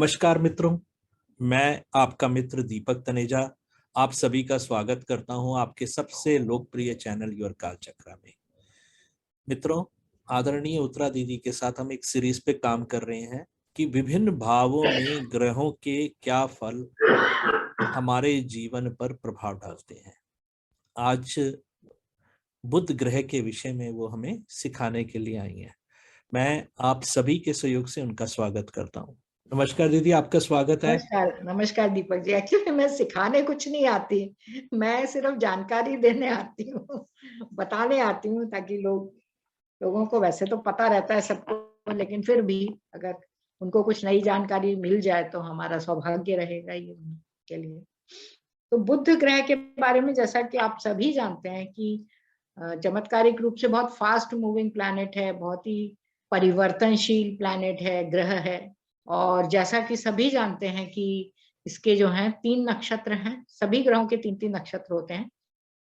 नमस्कार मित्रों, मैं आपका मित्र दीपक तनेजा आप सभी का स्वागत करता हूं आपके सबसे लोकप्रिय चैनल योर काल चक्रा में। मित्रों, आदरणीय उत्तरा दीदी के साथ हम एक सीरीज पे काम कर रहे हैं कि विभिन्न भावों में ग्रहों के क्या फल हमारे जीवन पर प्रभाव डालते हैं। आज बुध ग्रह के विषय में वो हमें सिखाने के लिए आई हैं। मैं आप सभी के सहयोग से उनका स्वागत करता हूं। नमस्कार दीदी, आपका स्वागत है। नमस्कार नमस्कार दीपक जी। एक्चुअली मैं सिखाने कुछ नहीं आती, मैं सिर्फ जानकारी देने आती हूँ, बताने आती हूँ ताकि लोगों को वैसे तो पता रहता है सबको, लेकिन फिर भी अगर उनको कुछ नई जानकारी मिल जाए तो हमारा सौभाग्य रहेगा ये उनके लिए। तो बुध ग्रह के बारे में जैसा कि आप सभी जानते हैं कि चमत्कारिक रूप से बहुत फास्ट मूविंग प्लैनेट है, बहुत ही परिवर्तनशील प्लैनेट है, ग्रह है। और जैसा कि सभी जानते हैं कि इसके जो हैं 3 नक्षत्र हैं, सभी ग्रहों के 3-3 नक्षत्र होते हैं।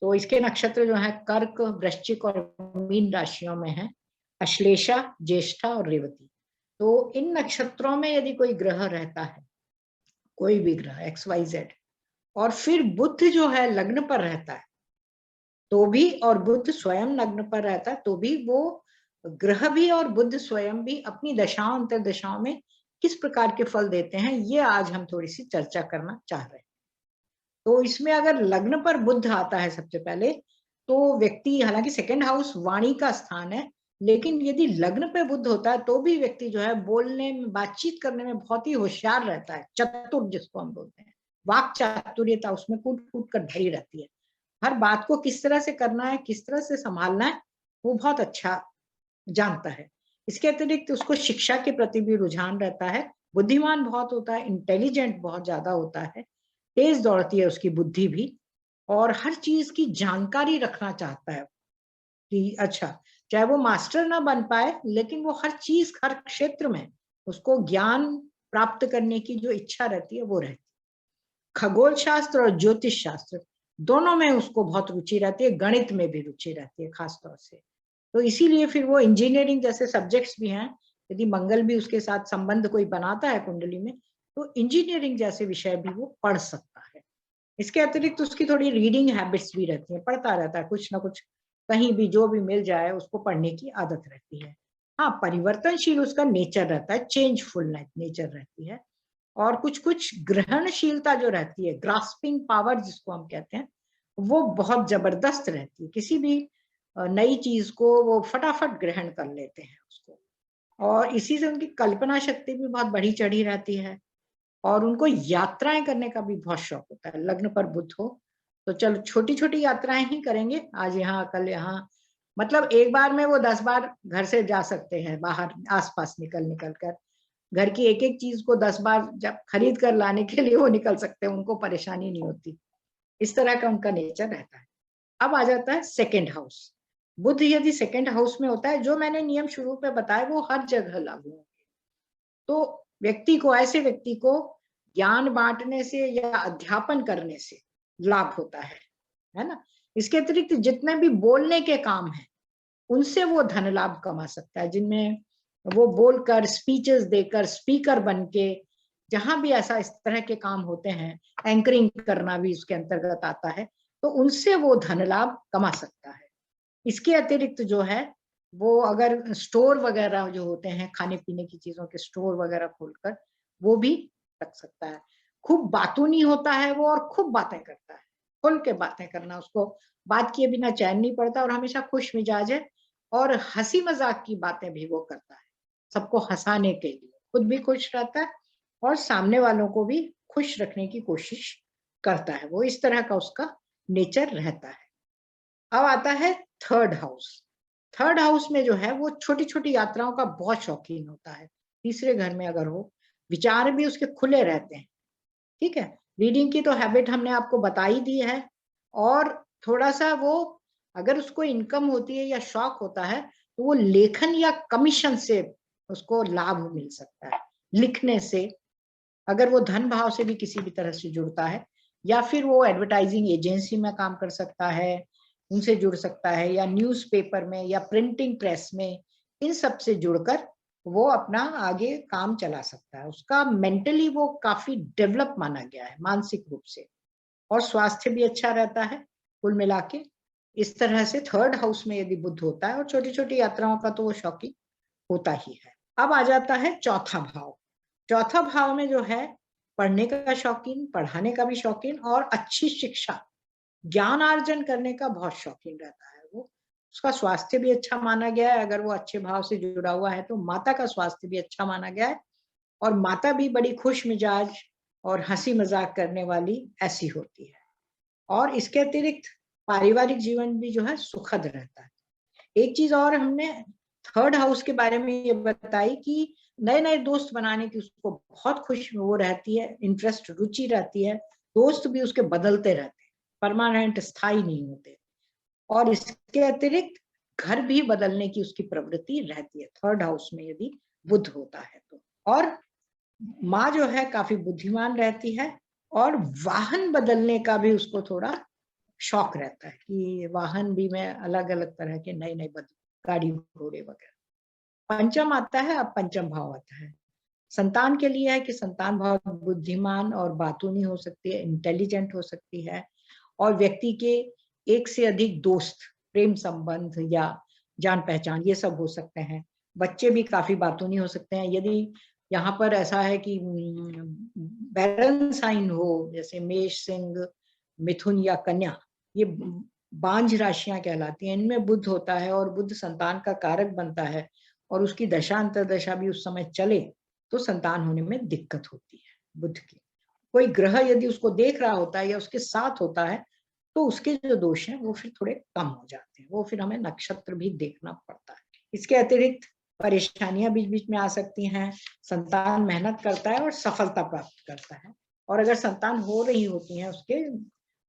तो इसके नक्षत्र जो हैं कर्क, वृश्चिक और मीन राशियों में हैं, अश्लेषा, ज्येष्ठा और रेवती। तो इन नक्षत्रों में यदि कोई ग्रह रहता है, कोई भी ग्रह XYZ, और फिर बुध जो है लग्न पर रहता है तो भी, और बुध स्वयं लग्न पर रहता है तो भी, वो ग्रह भी और बुध स्वयं भी अपनी दशाओं अंतर्दशाओं में किस प्रकार के फल देते हैं, ये आज हम थोड़ी सी चर्चा करना चाह रहे हैं। तो इसमें अगर लग्न पर बुध आता है सबसे पहले, तो व्यक्ति, हालांकि सेकंड हाउस वाणी का स्थान है, लेकिन यदि लग्न पे बुध होता है तो भी व्यक्ति जो है बोलने में, बातचीत करने में बहुत ही होशियार रहता है, चतुर जिसको हम बोलते हैं, वाक चातुर्यता उसमें कूट कूट कर भरी रहती है। हर बात को किस तरह से करना है, किस तरह से संभालना है, वो बहुत अच्छा जानता है। इसके अतिरिक्त उसको शिक्षा के प्रति भी रुझान रहता है, बुद्धिमान बहुत होता है, इंटेलिजेंट बहुत ज्यादा होता है, तेज दौड़ती है उसकी बुद्धि भी, और हर चीज की जानकारी रखना चाहता है कि अच्छा, चाहे वो मास्टर ना बन पाए लेकिन वो हर चीज, हर क्षेत्र में उसको ज्ञान प्राप्त करने की जो इच्छा रहती है वो रहती है। खगोल शास्त्र और ज्योतिष शास्त्र दोनों में उसको बहुत रुचि रहती है, गणित में भी रुचि रहती है खास तौर से। तो इसीलिए फिर वो इंजीनियरिंग जैसे सब्जेक्ट्स भी हैं, यदि मंगल भी उसके साथ संबंध कोई बनाता है कुंडली में, तो इंजीनियरिंग जैसे विषय भी वो पढ़ सकता है। इसके अतिरिक्त उसकी थोड़ी रीडिंग हैबिट्स भी रहती है, पढ़ता रहता है कुछ ना कुछ, कहीं भी जो भी मिल जाए उसको पढ़ने की आदत रहती है। हाँ, परिवर्तनशील उसका नेचर रहता है, चेंजफुल नेचर रहती है, और कुछ कुछ ग्रहणशीलता जो रहती है, ग्रास्पिंग पावर जिसको हम कहते हैं, वो बहुत जबरदस्त रहती है। किसी भी नई चीज को वो फटाफट ग्रहण कर लेते हैं उसको, और इसी से उनकी कल्पना शक्ति भी बहुत बढ़ी चढ़ी रहती है, और उनको यात्राएं करने का भी बहुत शौक होता है। लग्न पर बुध हो तो चलो छोटी छोटी यात्राएं ही करेंगे, आज यहाँ कल यहाँ, मतलब एक बार में वो 10 बार घर से जा सकते हैं बाहर, आसपास निकल निकल कर घर की एक एक चीज को 10 बार जब खरीद कर लाने के लिए वो निकल सकते हैं, उनको परेशानी नहीं होती। इस तरह का उनका नेचर रहता है। अब आ जाता है सेकंड हाउस। बुध यदि सेकंड हाउस में होता है, जो मैंने नियम शुरू पे बताए वो हर जगह लागू होंगे। तो व्यक्ति को, ऐसे व्यक्ति को ज्ञान बांटने से या अध्यापन करने से लाभ होता है ना। इसके अतिरिक्त जितने भी बोलने के काम हैं उनसे वो धन लाभ कमा सकता है, जिनमें वो बोलकर, स्पीचेस देकर, स्पीकर बन के, जहां भी ऐसा इस तरह के काम होते हैं, एंकरिंग करना भी उसके अंतर्गत आता है, तो उनसे वो धन लाभ कमा सकता है। इसके अतिरिक्त जो है, वो अगर स्टोर वगैरह जो होते हैं, खाने पीने की चीजों के स्टोर वगैरह खोलकर वो भी रख सकता है। खूब बातूनी होता है वो, और खूब बातें करता है, खुल के बातें करना, उसको बात किए बिना चैन नहीं पड़ता, और हमेशा खुश मिजाज है, और हंसी मजाक की बातें भी वो करता है, सबको हंसाने के लिए, खुद भी खुश रहता है और सामने वालों को भी खुश रखने की कोशिश करता है। वो इस तरह का उसका नेचर रहता है। अब आता है थर्ड हाउस। थर्ड हाउस में जो है वो छोटी छोटी यात्राओं का बहुत शौकीन होता है। तीसरे घर में अगर हो, विचार भी उसके खुले रहते हैं, ठीक है। रीडिंग की तो हैबिट हमने आपको बता ही दी है, और थोड़ा सा वो, अगर उसको इनकम होती है या शौक होता है, तो वो लेखन या कमीशन से उसको लाभ मिल सकता है, लिखने से। अगर वो धन भाव से भी किसी भी तरह से जुड़ता है, या फिर वो एडवर्टाइजिंग एजेंसी में काम कर सकता है, उनसे जुड़ सकता है, या न्यूज़पेपर में या प्रिंटिंग प्रेस में, इन सब से जुड़कर वो अपना आगे काम चला सकता है। उसका मेंटली वो काफी डेवलप माना गया है, मानसिक रूप से, और स्वास्थ्य भी अच्छा रहता है कुल मिला के। इस तरह से थर्ड हाउस में यदि बुध होता है, और छोटी छोटी यात्राओं का तो वो शौकीन होता ही है। अब आ जाता है चौथा भाव। चौथा भाव में जो है, पढ़ने का शौकीन, पढ़ाने का भी शौकीन, और अच्छी शिक्षा, ज्ञान अर्जन करने का बहुत शौकीन रहता है वो। उसका स्वास्थ्य भी अच्छा माना गया है, अगर वो अच्छे भाव से जुड़ा हुआ है तो माता का स्वास्थ्य भी अच्छा माना गया है, और माता भी बड़ी खुश मिजाज और हंसी मजाक करने वाली ऐसी होती है। और इसके अतिरिक्त पारिवारिक जीवन भी जो है सुखद रहता है। एक चीज और हमने थर्ड हाउस के बारे में ये बताई कि नए नए दोस्त बनाने की उसको बहुत खुश वो रहती है, इंटरेस्ट, रुचि रहती है। दोस्त भी उसके बदलते रहते हैं, परमानेंट स्थायी नहीं होते। और इसके अतिरिक्त घर भी बदलने की उसकी प्रवृत्ति रहती है थर्ड हाउस में यदि बुध होता है तो। और माँ जो है काफी बुद्धिमान रहती है, और वाहन बदलने का भी उसको थोड़ा शौक रहता है कि वाहन भी मैं अलग अलग तरह के नए नए बदल, गाड़ी घोड़े वगैरह। पंचम आता है, अब पंचम भाव आता है संतान के लिए, है कि संतान बहुत बुद्धिमान और बातूनी हो सकती है, इंटेलिजेंट हो सकती है, और व्यक्ति के एक से अधिक दोस्त, प्रेम संबंध या जान पहचान ये सब हो सकते हैं। बच्चे भी काफी बातूनी हो सकते हैं। यदि यहाँ पर ऐसा है कि बैरन साइन हो, जैसे मेष, सिंह, मिथुन या कन्या, ये बांझ राशियां कहलाती हैं, इनमें बुध होता है, और बुध संतान का कारक बनता है, और उसकी दशा अंतरदशा भी उस समय चले तो संतान होने में दिक्कत होती है बुध की। कोई ग्रह यदि उसको देख रहा होता है या उसके साथ होता है तो उसके जो दोष हैं वो फिर थोड़े कम हो जाते हैं। वो फिर हमें नक्षत्र भी देखना पड़ता है। इसके अतिरिक्त परेशानियां बीच बीच में आ सकती हैं। संतान मेहनत करता है और सफलता प्राप्त करता है, और अगर संतान हो रही होती है उसके,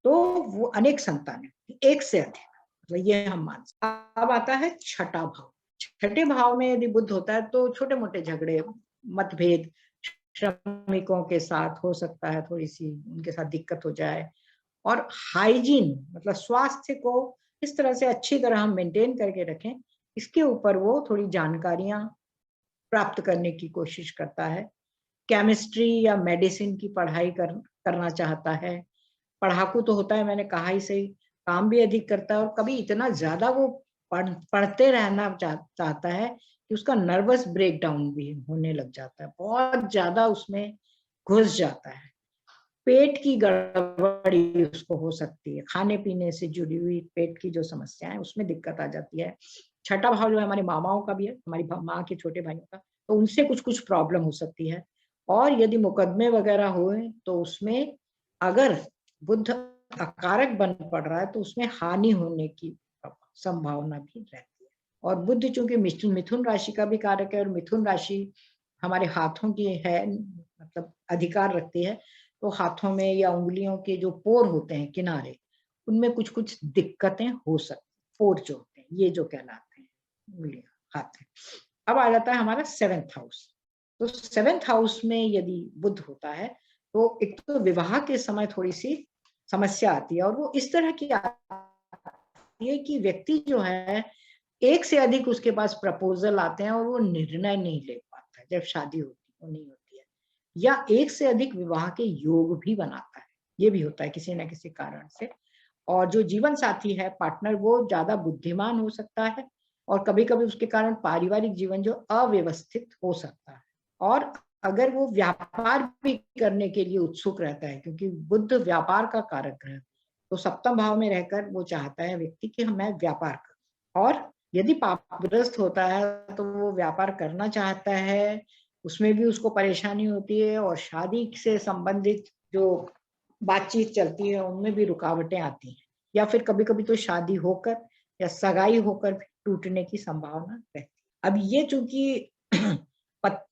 तो वो अनेक संतान, एक से अधिक, तो ये हम मान सकते। अब आता है छठा भाव। छठे भाव में यदि बुध होता है तो छोटे मोटे झगड़े, मतभेद श्रमिकों के साथ हो सकता है, थोड़ी सी उनके साथ दिक्कत हो जाए। और हाइजीन मतलब स्वास्थ्य को इस तरह से अच्छी तरह हम मेंटेन करके रखें, इसके ऊपर वो थोड़ी जानकारियां प्राप्त करने की कोशिश करता है। केमिस्ट्री या मेडिसिन की पढ़ाई करना चाहता है। पढ़ाकू तो होता है, मैंने कहा ही सही, काम भी अधिक करता है, और कभी इतना ज्यादा वो पढ़ते रहना चाहता है कि उसका नर्वस ब्रेकडाउन भी होने लग जाता है, बहुत ज्यादा उसमें घुस जाता है। पेट की गड़बड़ी उसको हो सकती है, खाने पीने से जुड़ी हुई पेट की जो समस्या है उसमें दिक्कत आ जाती है। छठा भाव जो है हमारी मामाओं का भी है, हमारी माँ के छोटे भाइयों का, तो उनसे कुछ कुछ प्रॉब्लम हो सकती है। और यदि मुकदमे वगैरह हुए तो उसमें अगर बुध अकारक बन पड़ रहा है तो उसमें हानि होने की संभावना भी रहती है। और बुध चूंकि मिथुन राशि का भी कारक है, और मिथुन राशि हमारे हाथों की है, मतलब अधिकार रखती है, तो हाथों में या उंगलियों के जो पोर होते हैं किनारे, उनमें कुछ कुछ दिक्कतें हो सकती, पोर जो होते हैं ये जो कहलाते हैं उंगलियां, हाथ है। अब आ जाता है हमारा सेवेंथ हाउस। तो सेवेंथ हाउस में यदि बुध होता है तो एक तो विवाह के समय थोड़ी सी समस्या आती है, और वो इस तरह की आती है कि व्यक्ति जो है एक से अधिक उसके पास प्रपोजल आते हैं, और वो निर्णय नहीं ले पाता है जब शादी होती है, या एक से अधिक विवाह के योग भी बनाता है, ये भी होता है किसी न किसी कारण से। और जो जीवन साथी है, पार्टनर, वो ज्यादा बुद्धिमान हो सकता है, और कभी कभी उसके कारण पारिवारिक जीवन जो अव्यवस्थित हो सकता है। और अगर वो व्यापार भी करने के लिए उत्सुक रहता है, क्योंकि बुध व्यापार का कारक है, तो सप्तम भाव में रहकर वो चाहता है व्यक्ति कि मैं व्यापार करूं। और यदि पापग्रस्त होता है तो वो व्यापार करना चाहता है, उसमें भी उसको परेशानी होती है, और शादी से संबंधित जो बातचीत चलती है उनमें भी रुकावटें आती हैं, या फिर कभी कभी तो शादी होकर या सगाई होकर भी टूटने की संभावना रहती है। अब ये चूंकि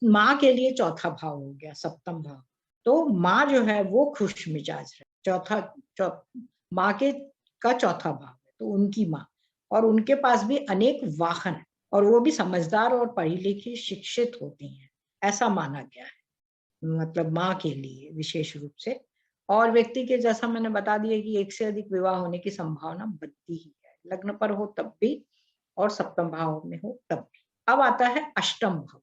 माँ के लिए चौथा भाव हो गया, सप्तम भाव, तो माँ जो है वो खुश मिजाज है। माँ के का चौथा भाव है तो उनकी माँ, और उनके पास भी अनेक वाहन, और वो भी समझदार और पढ़ी लिखी शिक्षित होती हैं, ऐसा माना गया है, मतलब माँ के लिए विशेष रूप से। और व्यक्ति के, जैसा मैंने बता दिया कि एक से अधिक विवाह होने की संभावना बनती ही है, लग्न पर हो तब भी और सप्तम भाव में हो तब भी। अब आता है अष्टम भाव।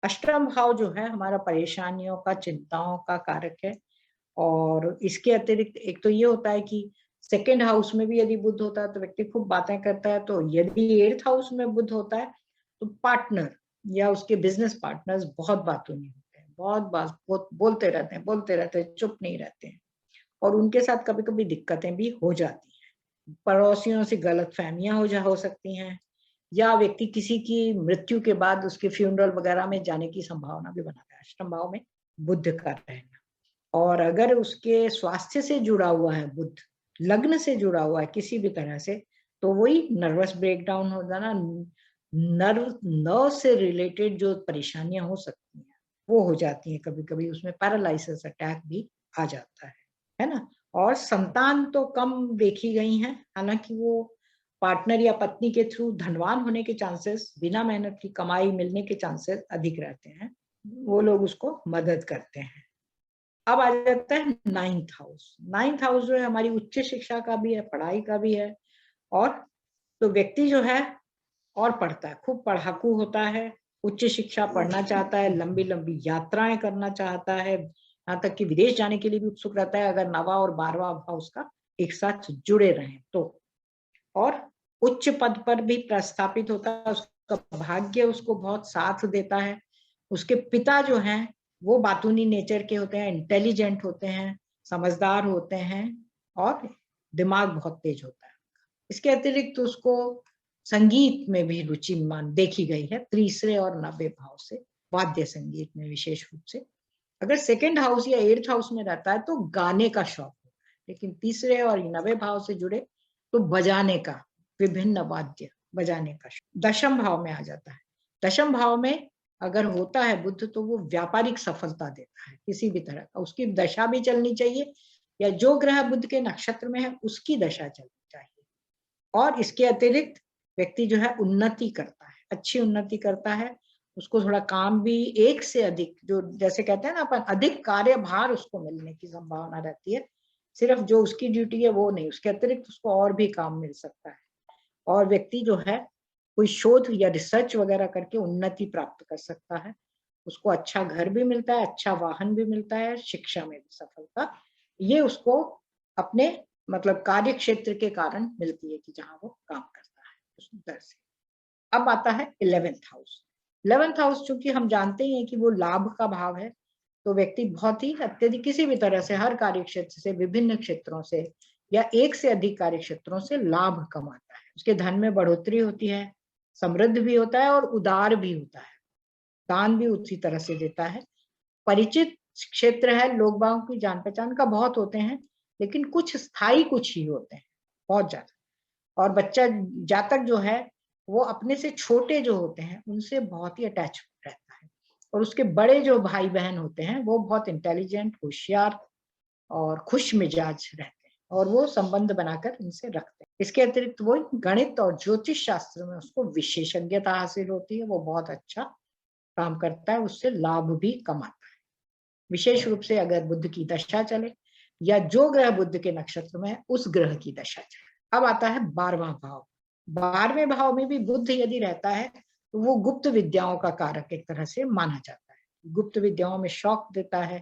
अष्टम भाव जो है हमारा परेशानियों का, चिंताओं का कारक है। और इसके अतिरिक्त एक तो ये होता है कि सेकेंड हाउस में भी यदि बुध होता है तो व्यक्ति खूब बातें करता है। तो यदि एट्थ हाउस में बुध होता है तो पार्टनर या उसके बिजनेस पार्टनर्स बहुत बातूनी होते हैं, बहुत बोलते रहते हैं, चुप नहीं रहते हैं। और उनके साथ कभी कभी दिक्कतें भी हो जाती हैं। पड़ोसियों से गलतफहमियां हो सकती हैं, या व्यक्ति किसी की मृत्यु के बाद उसके फ्यूनरल वगैरह में जाने की संभावना भी बनाता है अष्टम भाव में बुध का रहना। और अगर उसके स्वास्थ्य से जुड़ा हुआ है बुध, लग्न से जुड़ा हुआ है किसी भी तरह से, तो वही नर्वस ब्रेकडाउन हो जाना, नर्व से रिलेटेड जो परेशानियां हो सकती हैं वो हो जाती हैं। कभी कभी उसमें पैरालिसिस अटैक भी आ जाता है ना। और संतान तो कम देखी गई हैं, हालांकि वो पार्टनर या पत्नी के थ्रू धनवान होने के चांसेस, बिना मेहनत की कमाई मिलने के चांसेस अधिक रहते हैं, वो लोग उसको मदद करते हैं। अब आ जाता है नाइन्थ हाउस। नाइन्थ हाउस जो है हमारी उच्च शिक्षा का भी है, पढ़ाई का भी है। और तो व्यक्ति जो है और पढ़ता है, खूब पढ़ाकू होता है, उच्च शिक्षा पढ़ना चाहता है, लंबी लंबी यात्राएं करना चाहता है, यहाँ तक कि विदेश जाने के लिए भी उत्सुक रहता है अगर 9वां और 12वां भाव उसका एक साथ जुड़े रहें तो। और उच्च पद पर भी प्रस्थापित होता है, उसका भाग्य उसको बहुत साथ देता है। उसके पिता जो हैं वो बातूनी नेचर के होते हैं, इंटेलिजेंट होते हैं, समझदार होते हैं और दिमाग बहुत तेज होता है। इसके अतिरिक्त उसको संगीत में भी रुचि मान देखी गई है, तीसरे और 90 भाव से, वाद्य संगीत में विशेष रूप से। अगर सेकेंड हाउस या एट्थ हाउस में रहता है तो गाने का शौक होता है, लेकिन तीसरे और 90 भाव से जुड़े तो बजाने का, विभिन्न वाद्य बजाने का शौक। दशम भाव में आ जाता है। दशम भाव में अगर होता है बुध तो वो व्यापारिक सफलता देता है किसी भी तरह का। उसकी दशा भी चलनी चाहिए, या जो ग्रह बुध के नक्षत्र में है उसकी दशा चलनी चाहिए। और इसके अतिरिक्त व्यक्ति जो है उन्नति करता है, अच्छी उन्नति करता है। उसको थोड़ा काम भी एक से अधिक, जो जैसे कहते हैं ना अपन, अधिक कार्यभार उसको मिलने की संभावना रहती है। सिर्फ जो उसकी ड्यूटी है वो नहीं, उसके अतिरिक्त उसको और भी काम मिल सकता है। और व्यक्ति जो है कोई शोध या रिसर्च वगैरह करके उन्नति प्राप्त कर सकता है। उसको अच्छा घर भी मिलता है, अच्छा वाहन भी मिलता है, शिक्षा में भी सफलता ये उसको अपने मतलब कार्य क्षेत्र के कारण मिलती है कि जहां वो काम करता है उस तरह से। अब आता है 11th हाउस। 11th हाउस चूंकि हम जानते ही हैं कि वो लाभ का भाव है, तो व्यक्ति बहुत ही अत्यधिक किसी भी तरह से, हर कार्य क्षेत्र से, विभिन्न क्षेत्रों से या एक से अधिक कार्य क्षेत्रों से लाभ कमाता है। उसके धन में बढ़ोतरी होती है, समृद्ध भी होता है और उदार भी होता है, दान भी उसी तरह से देता है। परिचित क्षेत्र है, लोग बागों की जान पहचान का बहुत होते हैं, लेकिन कुछ स्थायी कुछ ही होते हैं, बहुत ज्यादा। और बच्चा जातक जो है वो अपने से छोटे जो होते हैं उनसे बहुत ही अटैच रहता है। और उसके बड़े जो भाई बहन होते हैं वो बहुत इंटेलिजेंट, होशियार और खुश मिजाज रहते हैं, और वो संबंध बनाकर उनसे रखते हैं। इसके अतिरिक्त वो गणित और ज्योतिष शास्त्र में उसको विशेषज्ञता हासिल होती है, वो बहुत अच्छा काम करता है, उससे लाभ भी कमाता है। विशेष रूप से अगर बुध की दशा चले या जो ग्रह बुध के नक्षत्र में है उस ग्रह की दशा चले। अब आता है 12वां भाव। 12वें भाव में भी बुध यदि रहता है तो वो गुप्त विद्याओं का कारक एक तरह से माना जाता है, गुप्त विद्याओं में शौक देता है।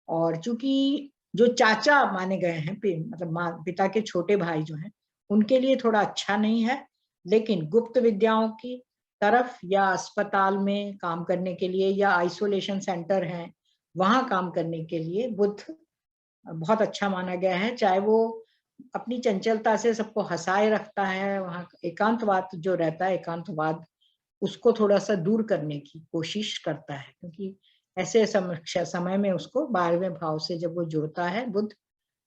और चूंकि जो चाचा माने गए हैं, मतलब पिता के छोटे भाई जो हैं, उनके लिए थोड़ा अच्छा नहीं है, लेकिन गुप्त विद्याओं की तरफ या अस्पताल में काम करने के लिए या आइसोलेशन सेंटर हैं वहां काम करने के लिए बुध बहुत अच्छा माना गया है। चाहे वो अपनी चंचलता से सबको हंसाए रखता है, वहाँ एकांतवाद जो रहता है, एकांतवाद उसको थोड़ा सा दूर करने की कोशिश करता है, क्योंकि ऐसे समय में उसको 12वें भाव से जब वो जुड़ता है बुध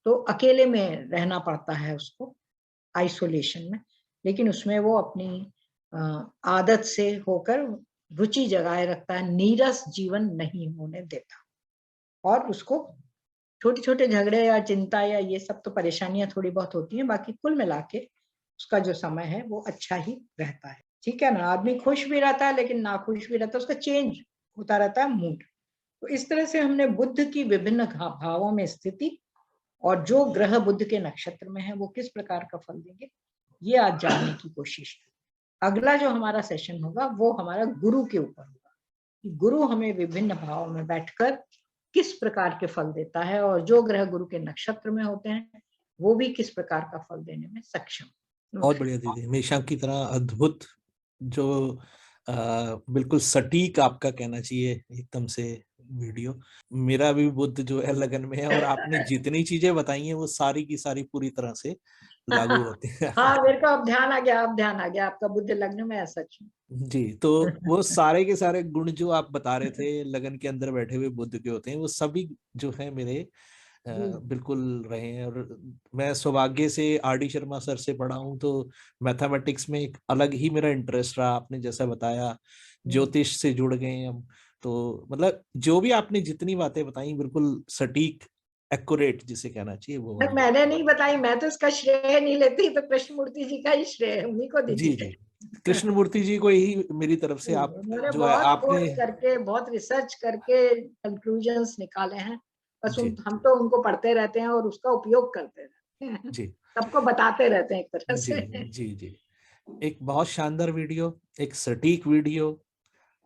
तो अकेले में रहना पड़ता है उसको, आइसोलेशन में। लेकिन उसमें वो अपनी आदत से होकर रुचि जगाए रखता है, नीरस जीवन नहीं होने देता। और उसको छोटे छोटे झगड़े या चिंता या ये सब तो परेशानियां थोड़ी बहुत होती हैं, बाकी कुल मिला के उसका जो समय है वो अच्छा ही रहता है। ठीक है ना, आदमी खुश भी रहता है लेकिन नाखुश भी रहता है, उसका चेंज होता रहता है मूड। तो इस तरह से हमने बुध की विभिन्न भावों में स्थिति और जो ग्रह बुध के नक्षत्र में है वो किस प्रकार का फल देंगे ये आज जानने की कोशिश की। अगला जो हमारा सेशन होगा वो हमारा गुरु के ऊपर होगा। कि गुरु हमें विभिन्न भाव में बैठकर किस प्रकार के फल देता है, और जो ग्रह गुरु के नक्षत्र में होते हैं वो भी किस प्रकार का फल देने में सक्षम। बहुत बढ़िया दीदी, हमेशा की तरह अद्भुत, जो बिल्कुल सटीक आपका कहना चाहिए एकदम से वीडियो। मेरा भी बुद्ध जो है लगन में है, और आपने जितनी चीजें बताई हैं वो सारी की सारी पूरी तरह से लागू होती है। हाँ, मेरे को अब ध्यान आ गया, अब ध्यान आ गया, आपका बुद्ध लग्न में है सच में। जी, तो वो सारे के सारे गुण जो आप बता रहे थे लगन के अंदर बैठे हुए बुद्ध के होते हैं, वो सभी जो है मेरे बिल्कुल रहे हैं। और मैं सौभाग्य से आर.डी. शर्मा सर से पढ़ा हूँ, तो मैथमेटिक्स में एक अलग ही मेरा इंटरेस्ट रहा। आपने जैसा बताया, ज्योतिष से जुड़ गए हम, तो मतलब जो भी आपने जितनी बातें बताई बिल्कुल सटीक, एक्यूरेट जिसे कहना चाहिए वो वाली बात। मैंने नहीं बताई, मैं तो इसका श्रेय नहीं लेती, तो कृष्णमूर्ति जी का ही श्रेय है, उन्हीं को जी दीजिए। जी, कृष्णमूर्ति जी को ही मेरी तरफ से आप उन्होंने जो है बहुत आपने। खोज करके, बहुत रिसर्च करके कंक्लूजन्स निकाले हैं। बस जी हम तो उनको पढ़ते रहते हैं और उसका उपयोग करते रहते हैं, जी सबको बताते रहते हैं एक तरह जी से। जी जी, एक बहुत शानदार वीडियो, एक सटीक वीडियो।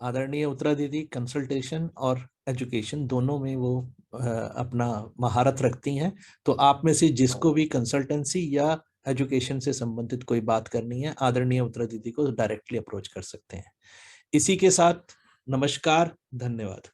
आदरणीय उत्तरा दीदी कंसल्टेशन और एजुकेशन दोनों में वो अपना महारत रखती हैं। तो आप में से जिसको भी कंसल्टेंसी या एजुकेशन से संबंधित कोई बात करनी है, आदरणीय उत्तरा दीदी को डायरेक्टली अप्रोच कर सकते हैं। इसी के साथ नमस्कार, धन्यवाद।